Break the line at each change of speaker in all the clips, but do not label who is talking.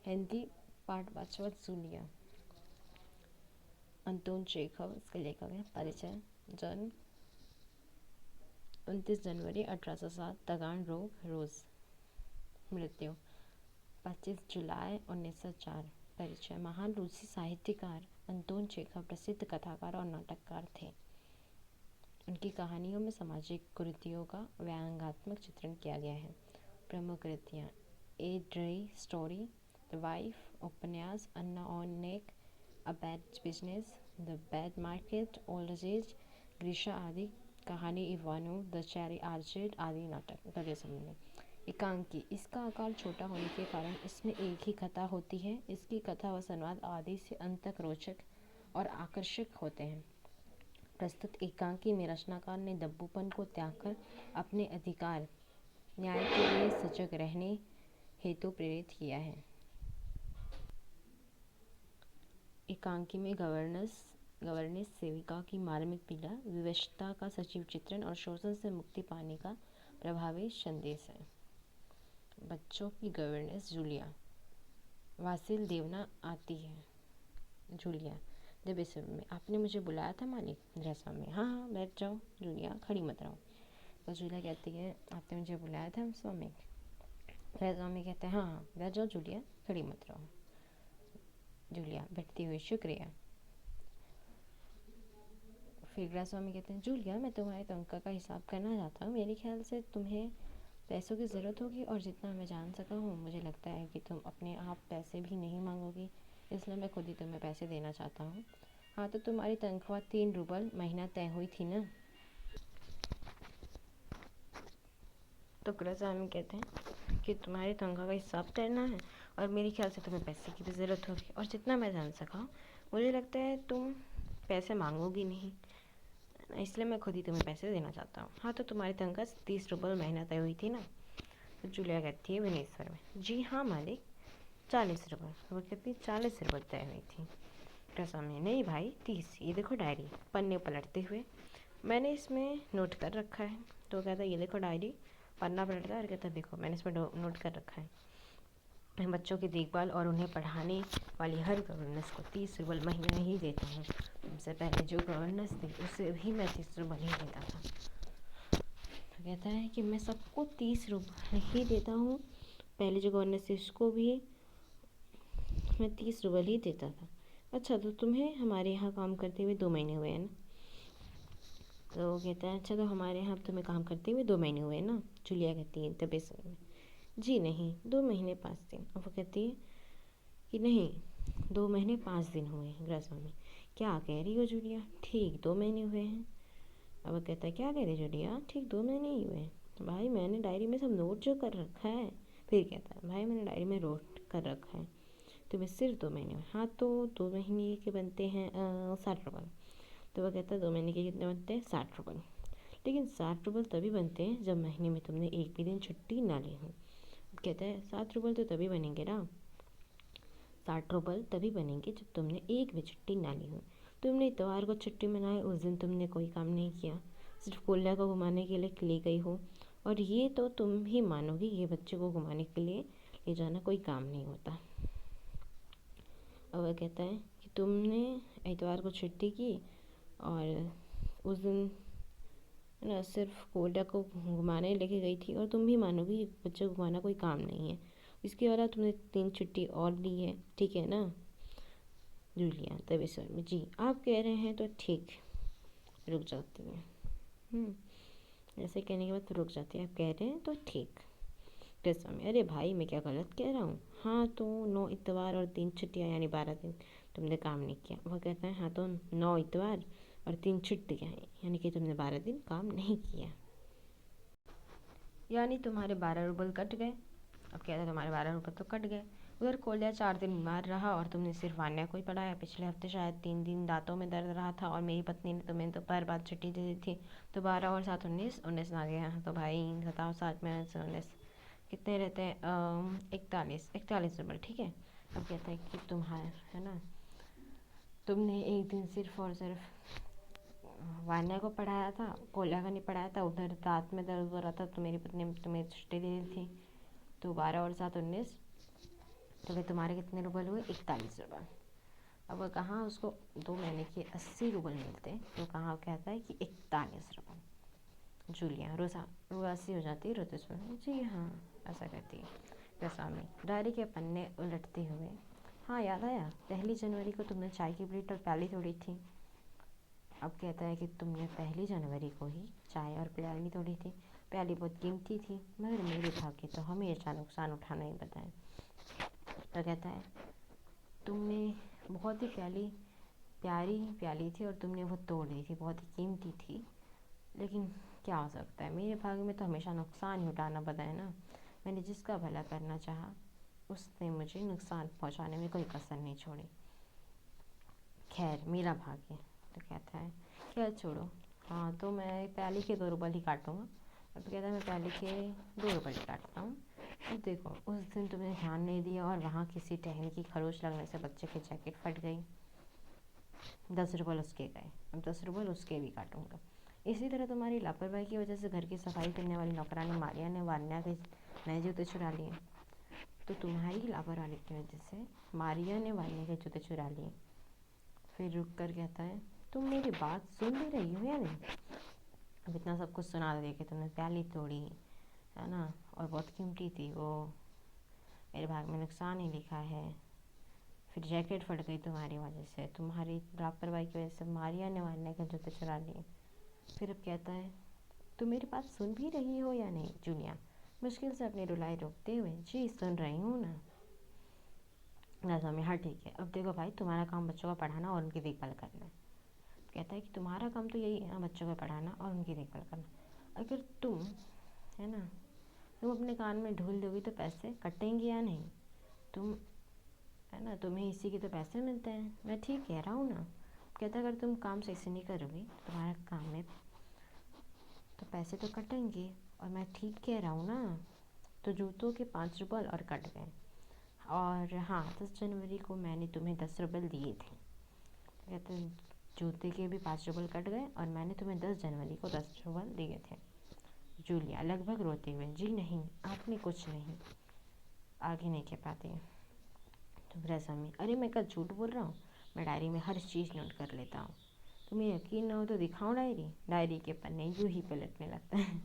हिंदी पाठ 5वां Julia. Anton Chekhov इसके लेखक हैं। परिचय। जन्म 29 जनवरी 1807 तगान रोग रोज। मृत्यु 25 जुलाई 1904। परिचय। महान रूसी साहित्यकार अंतोन चेखव प्रसिद्ध कथाकार और नाटककार थे। उनकी कहानियों में सामाजिक कुरीतियों का व्यंग्यात्मक चित्रण किया गया है। प्रमुख कृतियाँ: a dry story, the wife, उपन्यास Anna on neck, a bad business, the bad market, old age, Grisha आदि, कहानी इवानो, द चेरी आर्चर्ड आदि नाटक। गद्य समूह। एकांकी। इसका आकार छोटा होने के कारण इसमें एक ही कथा होती है। इसकी कथा व संवाद आदि से अंत तक रोचक और आकर्षक होते हैं। प्रस्तुत एकांकी में रचनाकार ने दब्बूपन को त्याग कर अपने अधिकार न्याय के लिए सजग रहने हेतु प्रेरित किया है। एकांकी में गवर्नेस सेविका की मार्मिक पीड़ा, विवशता का सजीव चित्रण और शोषण से मुक्ति पाने का प्रभावी संदेश है। बच्चों की गवर्नेस जूलिया। वासिल देवना आती है। जूलिया दबे में, आपने मुझे बुलाया था मालिक? ड्रेसा में, हाँ हाँ बैठ जाओ जूलिया, खड़ी मत रहो। तो जूलिया कहती है, आपने मुझे बुलाया था स्वामी? स्वामी कहते हैं, हाँ हाँ बैठ जाओ जूलिया, खड़ी मत रहो। जूलिया बैठती हुई, शुक्रिया। फिर स्वामी कहते हैं, जूलिया मैं तुम्हारी तनख्वाह का हिसाब करना चाहता हूँ। मेरे ख्याल से तुम्हें पैसों की ज़रूरत होगी और जितना मैं जान सका हूँ मुझे लगता है कि तुम अपने आप पैसे भी नहीं मांगोगी, इसलिए मैं खुद ही तुम्हें पैसे देना चाहता हूँ। हाँ तो तुम्हारी तनख्वाह 3 रूबल महीना तय हुई थी ना? तो ग्रहस्वामी कहते हैं कि तुम्हारी तनख्वाह का हिसाब करना है और मेरे ख्याल से तुम्हें पैसे की भी ज़रूरत होगी और जितना मैं जान सका हूँ मुझे लगता है तुम पैसे मांगोगी नहीं, इसलिए मैं खुद ही तुम्हें पैसे देना चाहता हूँ। हाँ तो तुम्हारी तनख्वाह 30 रूबल महीना तय हुई थी ना? तो जूलिया कहती है विनय स्वर में, जी हाँ मालिक, 40 रूबल। वो कहती 40 रूबल तय हुई थी। ग्रहस्वामी, नहीं भाई 30, ये देखो डायरी। पन्ने पलटते हुए, मैंने इसमें नोट कर रखा है। तो कहता है ये देखो डायरी, पन्ना पलटता है और कहता है देखो मैंने इसमें नोट कर रखा है, मैं बच्चों की देखभाल और उन्हें पढ़ाने वाली हर गवर्नेंस को 30 रूबल महीना ही देता हूँ। तुमसे पहले जो गवर्नेंस थी उसे भी मैं 30 रूबल ही देता था। तो कहता है कि मैं सबको 30 रूबल ही देता हूँ, पहले जो गवर्नेंस थी उसको भी मैं 30 रूबल ही देता था। अच्छा तो तुम्हें हमारे यहाँ काम करते हुए 2 महीने हुए हैं ना? तो कहता है अच्छा तो हमारे यहाँ तुम्हें काम करते हुए 2 महीने हुए हैं ना? जूलिया कहती है तबे समय में, जी नहीं 2 महीने 5 दिन। और वो कहती है कि नहीं 2 महीने 5 दिन हुए हैं। ग्रहस्वामी, क्या कह रही हो जूलिया, ठीक 2 महीने हुए हैं। अब वो कहता है क्या कह रही हो जूलिया, ठीक 2 महीने ही हुए हैं भाई, मैंने डायरी में सब नोट जो कर रखा है। फिर कहता है भाई मैंने डायरी में नोट कर रखा है, तुम्हें सिर्फ 2 महीने हुए। हाँ तो 2 महीने के बनते हैं 60 रूबल। तो वह कहता है 2 महीने के कितने बनते हैं? 60 रूबल। लेकिन 60 रूबल तभी बनते हैं जब महीने में तुमने एक भी दिन छुट्टी ना ली हो। कहता है 60 रूबल तो तभी बनेंगे ना, 60 रूबल तभी बनेंगे जब तुमने एक भी छुट्टी ना ली हो। तुमने इतवार को छुट्टी मनाई, उस दिन तुमने कोई काम नहीं किया, सिर्फ कोल्या को घुमाने के लिए ले गई हो। और ये तो तुम भी मानोगी ये बच्चे को घुमाने के लिए ले जाना कोई काम नहीं होता। और वह कहता है कि तुमने इतवार को छुट्टी की और उस दिन ना सिर्फ कोल्या को घुमाने लेके गई थी, और तुम भी मानोगी बच्चे को घुमाना कोई काम नहीं है। इसके अलावा तुमने 3 छुट्टी और ली है, ठीक है ना? जूलिया तभी सर में, जी आप कह रहे हैं तो ठीक। रुक जाती है। ऐसे कहने के बाद तो रुक जाती है, आप कह रहे हैं तो ठीक। कृष्ण में, अरे भाई मैं क्या गलत कह रहा हूँ? हाँ तो 9 इतवार और 3 छुट्टियाँ यानी 12 दिन तुमने काम नहीं किया। वह कहता है हाँ तो 9 इतवार और 3 छुट्टियाँ हैं यानी कि तुमने 12 दिन काम नहीं किया, यानी तुम्हारे 12 रूबल कट गए। अब कहता है तुम्हारे 12 रूबल तो कट गए। उधर कोल्या 4 दिन बीमार रहा और तुमने सिर्फ वान्या को ही पढ़ाया। पिछले हफ्ते शायद 3 दिन दांतों में दर्द रहा था और मेरी पत्नी ने तुम्हें दोपहर बाद छुट्टी दे दी थी। तो 12 और 7 19 19 आ गया। तो भाई बताओ 7 में 19 कितने रहते हैं? 41 रूबल, ठीक है। अब कहता है कि तुम्हारा है ना, तुमने एक दिन सिर्फ और सिर्फ वान्या को पढ़ाया था, कोल्या का नहीं पढ़ाया था। उधर दांत में दर्द हो रहा था तो मेरी पत्नी ने तुम्हें छुट्टी दे दी थी। तो 12 और 7 19 तो फिर तुम्हारे कितने रूबल हुए? 41 रूबल। अब वो कहाँ उसको 2 महीने के 80 रूबल मिलते, तो कहाँ कहता है कि 41 रूबल। जूलिया रोज़ा रुआसी हो जाती है, रोते समय जी हाँ ऐसा कहती है। रसामी डायरी के पन्ने उलटते हुए, हाँ याद आया, 1 जनवरी को तुमने चाय की प्लेट और प्याली तोड़ी थी। अब कहता है कि तुमने 1 जनवरी को ही चाय और प्याली तोड़ी थी। प्याली बहुत कीमती थी, मगर मेरे भाग्य तो हमेशा नुकसान उठाना ही बताए। तो कहता है तुमने बहुत ही प्यारी प्याली थी और तुमने वो तोड़ दी थी, बहुत ही कीमती थी, लेकिन क्या हो सकता है, मेरे भाग्य में तो हमेशा नुकसान ही उठाना पता है ना। मैंने जिसका भला करना चाहा उसने मुझे नुकसान पहुंचाने में कोई कसर नहीं छोड़ी। खैर मेरा भाग्य। तो कहता है खैर छोड़ो, हाँ तो मैं प्याली के 2 रूपल ही काटूँगा। अब कहता है मैं प्याली के 2 रूपल ही काटता हूँ। अब देखो उस दिन तुमने ध्यान नहीं दिया और वहाँ किसी टहनी की खरोच लगने से बच्चे की जैकेट फट गई, 10 रूपल उसके गए। अब 10 रूपल उसके भी काटूंगा। इसी तरह तुम्हारी लापरवाही की वजह से घर की सफाई करने वाली नौकरानी मारिया ने वान्या के नए जूते चुरा लिए। तो तुम्हारी लापरवाही की वजह से मारिया ने वान्या के जूते चुरा लिए। फिर रुक कर कहता है तुम मेरी बात सुन भी रही हो या नहीं? अब इतना सब कुछ सुना दे कि तुमने प्याली तोड़ी है ना, और बहुत कीमती थी वो, मेरे भाग में नुकसान ही लिखा है। फिर जैकेट फट गई तुम्हारी वजह से, तुम्हारी लापरवाही की वजह से मारिया ने वान्या के जूते चुरा लिए। फिर अब कहता है तुम मेरी बात सुन भी रही हो या नहीं? जूलिया मुश्किल से अपनी रुलाई रोकते हुए, जी सुन रही हूँ ना। स्वामी हाँ ठीक है, अब देखो भाई तुम्हारा काम बच्चों को पढ़ाना और उनकी देखभाल करना है। कहता है कि तुम्हारा काम तो यही है ना, बच्चों को पढ़ाना और उनकी देखभाल करना। अगर तुम है ना तुम अपने कान में ढूल दोगी तो पैसे कटेंगे या नहीं? तुम है ना, तुम्हें इसी के तो पैसे मिलते हैं, मैं ठीक कह रहा हूँ ना। कहता अगर तुम काम सही से नहीं करोगी तुम्हारा काम में तो पैसे तो कटेंगे, और मैं ठीक कह रहा हूँ ना। तो जूतों के 5 रूपल और कट गए। और हाँ 10 जनवरी को मैंने तुम्हें 10 रूपल दिए थे। कहते जूते के भी 5 रूपल कट गए और मैंने तुम्हें 10 जनवरी को 10 रूपल दिए थे। जूलिया लगभग रोते हुए, जी नहीं आपने कुछ नहीं, आगे नहीं कह पाती। तो रसामी अरे मैं कल झूठ बोल रहा हूँ, मैं डायरी में हर चीज़ नोट कर लेता हूँ। तुम्हें यकीन ना हो तो दिखाऊँ डायरी? डायरी के पन्ने यूँ ही पलटने लगता है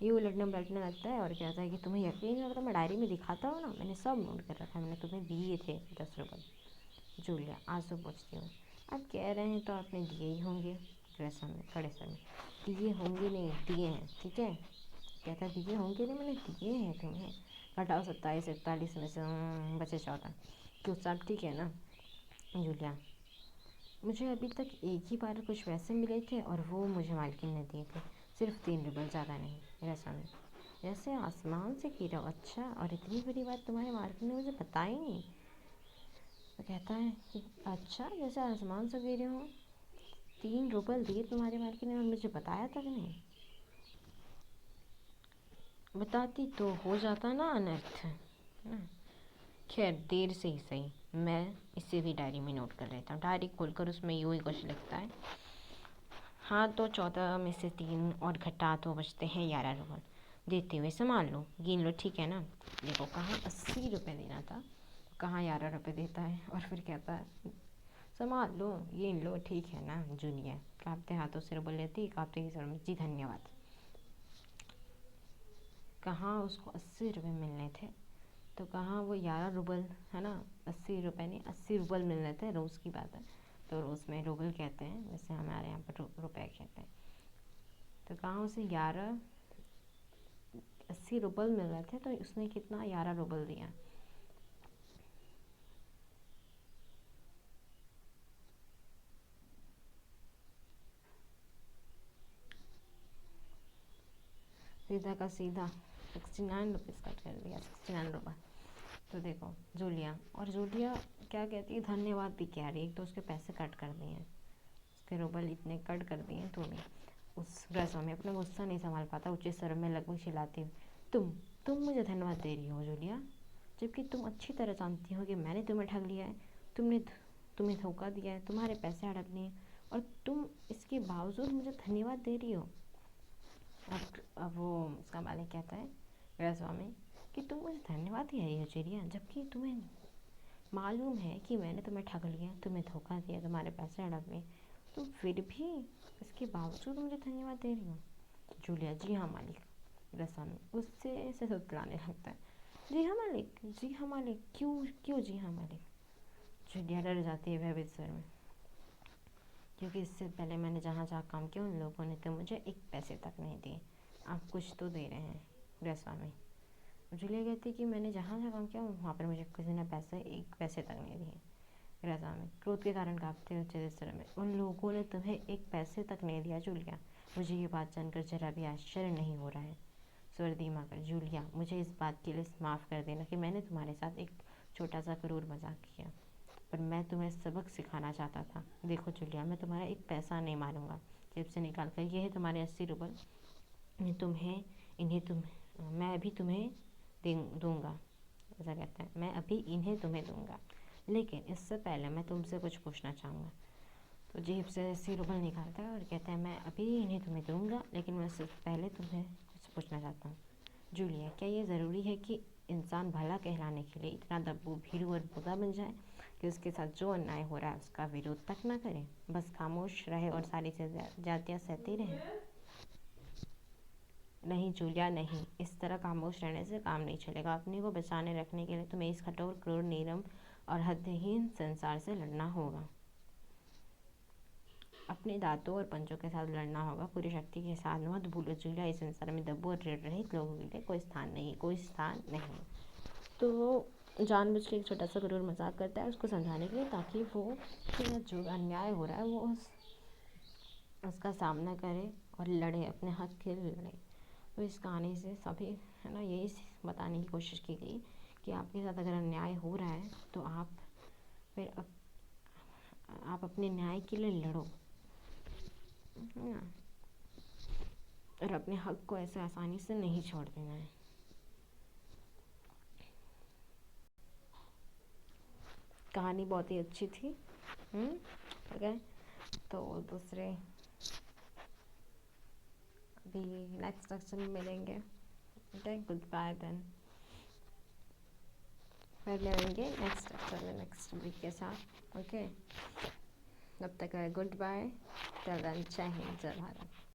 यूँ उलटने पलटने लगता है और कहता है कि तुम्हें यकीन नहीं होता, मैं डायरी में दिखाता हूँ ना, मैंने सब नोट कर रखा है, मैंने तुम्हें दिए थे 10 रूपल। जूलिया आंसू पोंछती हूँ, आप कह रहे हैं तो आपने दिए ही होंगे। रसामी कड़े समय दिए होंगे नहीं, दिए हैं ठीक है। कहता दिए होंगे नहीं, मैंने दिए हैं तुम्हें। घटाओ 27 41 में से बचे 14, क्यों सब ठीक है ना? जूलिया मुझे अभी तक एक ही बार कुछ पैसे मिले थे और वो मुझे मालकिन ने दिए थे, सिर्फ 3 रूपल, ज़्यादा नहीं। रसामी जैसे आसमान से गिरा हो, अच्छा और इतनी बड़ी बात तुम्हारे मालकिन ने मुझे बताई नहीं? तो कहता है कि अच्छा जैसे आसमान से गिरे हो, 3 रूपल दिए तुम्हारे मालकिन ने और मुझे बताया तक नहीं? बताती तो हो जाता ना अनर्थ है ना। खैर देर से ही सही, मैं इसे भी डायरी में नोट कर लेता हूँ। डायरी खोलकर उसमें यूँ ही कुछ लिखता है, हाँ तो 14 में से 3 और घटा तो बचते हैं 11 रूपल, देते हुए संभाल लो, गिन लो ठीक है ना। देखो कहाँ 80 रुपये देना था, कहाँ 11 रुपये देता है, और फिर कहता है संभाल लो गिन लो ठीक है ना। जूनियर कांपते हाथों से रूबल लेती, कांपते ही सर में, जी धन्यवाद। कहाँ उसको 80 रुपये मिलने थे, तो कहाँ वो 11 रूबल है ना, 80 रुपये नहीं 80 रूबल मिलने थे, रोज़ की बात है। तो रोज़ में रूबल कहते हैं, वैसे हमारे यहाँ पर रुपये कहते हैं। तो कहाँ उसे 80 रूबल मिल रहे थे, तो उसने कितना 11 रूबल दिया। सीधा का सीधा 69 रुपीज़ कट कर दिया, 69 रुपये। तो देखो जूलिया, और जूलिया क्या कहती है, धन्यवाद भी कह रही है, एक तो उसके पैसे कट कर दिए हैं, उसके रूबल इतने कट कर दिए हैं, तो भी उस रसों में अपना गुस्सा नहीं संभाल पाता, ऊँचे स्वर में लगभग चिल्लाती हूँ, तुम मुझे धन्यवाद दे रही हो जूलिया, जबकि तुम अच्छी तरह जानती हो कि मैंने तुम्हें ठग लिया है, तुमने तुम्हें धोखा दिया है, तुम्हारे पैसे हड़प लिए, और तुम इसके बावजूद मुझे धन्यवाद दे रही हो। अब वो उसका मालिक कहता है, मेरा स्वामी, कि तुम मुझे धन्यवाद दे रही हो चिड़िया, जबकि तुम्हें मालूम है कि मैंने तुम्हें ठग लिया, तुम्हें धोखा दिया, तुम्हारे पैसे हड़प लिए, तुम फिर भी इसके बावजूद मुझे धन्यवाद दे रही हो। जूलिया, जी हाँ मालिक। रसामी उससे ऐसे सुतलाने लगता है। जी हाँ मालिक, जी हाँ मालिक, क्यों क्यों जी हाँ मालिक। जूलिया डर जाती है भयभीत स्वर में, क्योंकि इससे पहले मैंने जहाँ जहाँ काम किया उन लोगों ने तो मुझे एक पैसे तक नहीं दिए। आप कुछ तो दे रहे हैं। रसामी जूलिया कहती है कि मैंने जहाँ जहाँ काम किया वहाँ पर मुझे किसी ने पैसे एक पैसे तक नहीं दिए। रज़ा में क्रोध के कारण कांपते हुए चेहरे से में, उन लोगों ने तुम्हें एक पैसे तक नहीं दिया जूलिया। मुझे ये बात जानकर जरा भी आश्चर्य नहीं हो रहा है। स्वर धीमा कर, जूलिया मुझे इस बात के लिए माफ़ कर देना कि मैंने तुम्हारे साथ एक छोटा सा क्रूर मजाक किया, पर मैं तुम्हें सबक सिखाना चाहता था। देखो जूलिया, मैं तुम्हारा एक पैसा नहीं मारूंगा। जेब से निकाल कर, ये है तुम्हारे 80 रुपये, मैं अभी तुम्हें दूंगा। ऐसा कहता है, मैं अभी इन्हें तुम्हें दूंगा, लेकिन इससे पहले मैं तुमसे कुछ पूछना चाहूँगा। तो जेब से 80 रुपये निकालता है और कहता है, मैं अभी इन्हें तुम्हें दूंगा, लेकिन मैं इससे पहले तुम्हें कुछ पूछना चाहता हूँ। जूलिया, क्या ये ज़रूरी है कि इंसान भला कहलाने के लिए इतना दब्बू भीरू और बुरा बन जाए कि उसके साथ जो अन्याय हो रहा है उसका विरोध तक ना करे, बस खामोश रहे और सारी जातियाँ सहती रहे? नहीं जूलिया, नहीं, इस तरह खामोश रहने से काम नहीं चलेगा। अपने को बचाने रखने के लिए तुम्हें इस कठोर, क्रूर, नीरम और हदहीन संसार से लड़ना होगा। अपने दांतों और पंजों के साथ लड़ना होगा, पूरी शक्ति के साथ। मत भूलो जूलिया, इस संसार में दब्बू और ऋण रहित लोगों के लिए कोई स्थान नहीं, कोई स्थान नहीं। तो वो जानबूझ के एक छोटा सा क्रूर मजाक करता है उसको समझाने के लिए, ताकि वो जो अन्याय हो रहा है वो उसका सामना करे और लड़े, अपने हक के लिए लड़े। तो इस कहानी से सभी है ना यही बताने की कोशिश की गई कि आपके साथ अगर अन्याय हो रहा है तो आप फिर आप अपने न्याय के लिए लड़ो, है ना, और अपने हक को ऐसे आसानी से नहीं छोड़ देना है। कहानी बहुत ही अच्छी थी। ठीक है, तो दूसरे अभी नेक्स्ट सेक्शन में मिलेंगे। Okay, good bye then. फिर मिलेंगे नेक्स्ट सेक्शन में नेक्स्ट वीक के साथ। ओके, तब तक गुड बाय, टिल देन, जय हिंद, जय भारत।